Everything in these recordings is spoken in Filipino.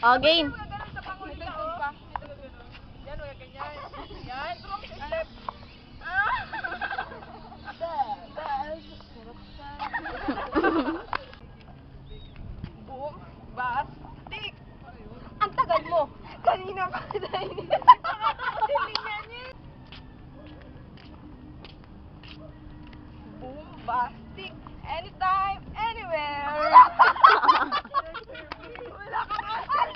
Oh, game. Boom, bastik. Ang tagal mo. Kanina pa tayo. Boom, bastik. Anytime, anywhere. Wala kang asal.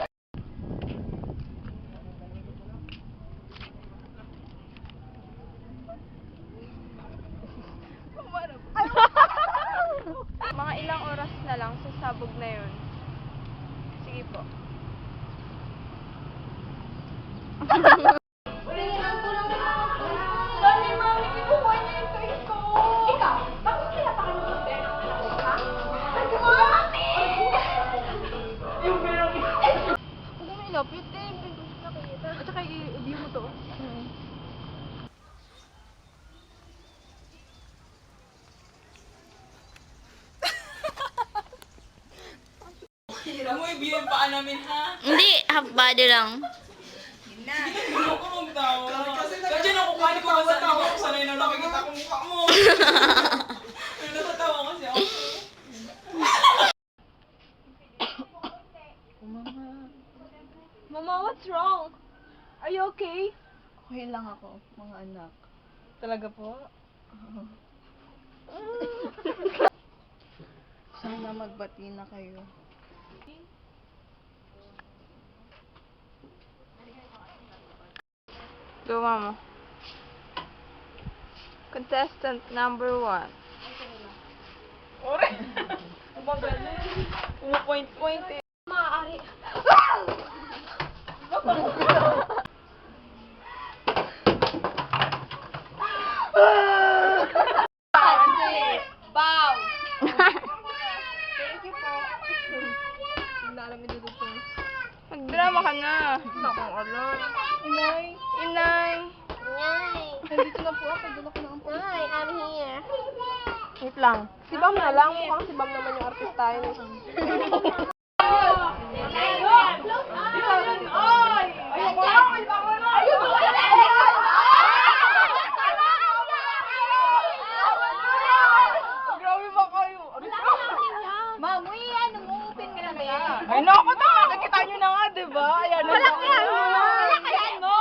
Mga ilang oras na lang sasabog na yun. Sige po. Dami, mami, kinuha niya yung toys ko. Ikaw, bakit kaya pa kayo mag-bear ng anak ko, ha? Mami! Yung bear ng anak ko. Huwag mo ilapit eh. Nakikita. At saka i-view mo to. Hirap mo i-view yung paa namin, ha? Hindi, half body lang. Hindi ako magtawa. Kasi nakukuha ko sa tawa ko sanay na nakikita ko mukha mo. Pero natatawa kasi ako. Mama, what's wrong? Are you okay? Okay lang ako, mga anak. Talaga po? Sana magbati na kayo. Gawa mo. Contestant number 1. Ore! Point eh. Maaari. Bow! Thank you po. Hindi alam yung dudugtong. Magdrama ka na. Nakong alam. Inay. Inay. Nandito na po ako. Dala ko na ang po. Hi, I'm here. Wait lang. Si Bam na lang. Mukhang si Bam naman yung artist tayo. Grabe ba kayo? Ma'am, ano mo? Open ka na ba yan? Ay, naku, nakikita nyo na nga, diba? Ayan, wala kaya mo!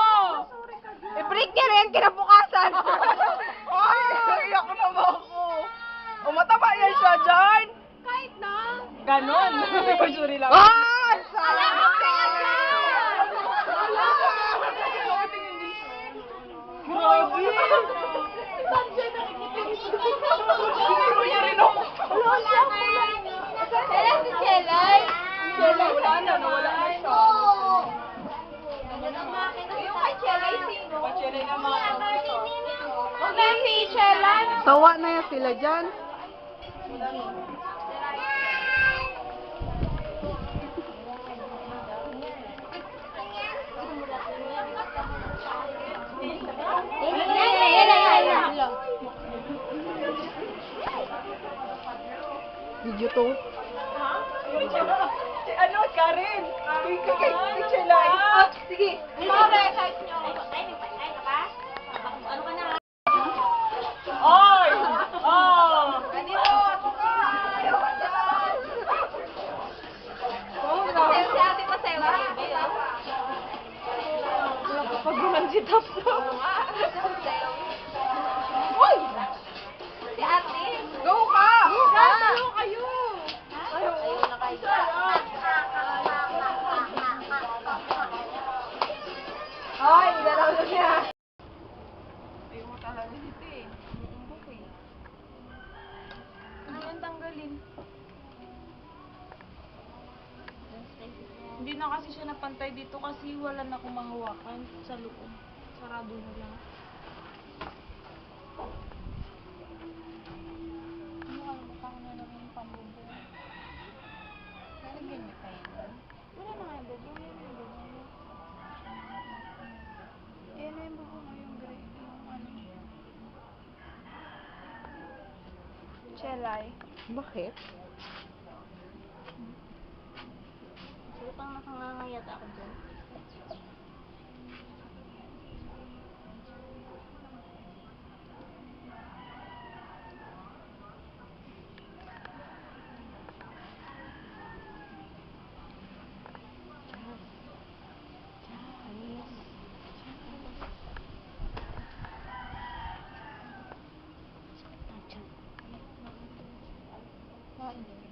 I-break niya rin, kinabukasan! Ay, iyak na ba ako? O, mataba yan siya dyan! Kahit na. Ganon! Sorry lang. Alam Salamat! ko kaya dyan! Grabe! Biro niya rin ako! Wala ka. Kailan si Chelay? Wala na, nawala na siya. Yung kay Chelay, sino? Pachelay naman. Huwag na si Chelay. Sawa na yan sila dyan. Video to. Ano, Karen? Kay Chelay. Sige. Sorry, kahit nyo. Ay, nagpatay ka ba? Ano ka na? Oy! Oh! Si ate pa sa'yo. Pagulan si Tap. Uy! Si ate. Go ka! Ano kayo! Ayaw na kayo. Ay, nilalaw na niya. Ayaw mo talaga dito eh. Umuumbok eh. Ano yung tanggalin? Hindi na kasi siya napantay dito kasi wala na akong mahawakan sa loob. Sarado na lang. Ano ka naman pa na lang yung pambubo? Nalagyan niyo pa yan? Wala na nga yung bubo. Yan yung bubo. Ayan na yung bubo mo yung gray. Yung ano. Chelay. Bakit? Lutang nakangangayat hindi.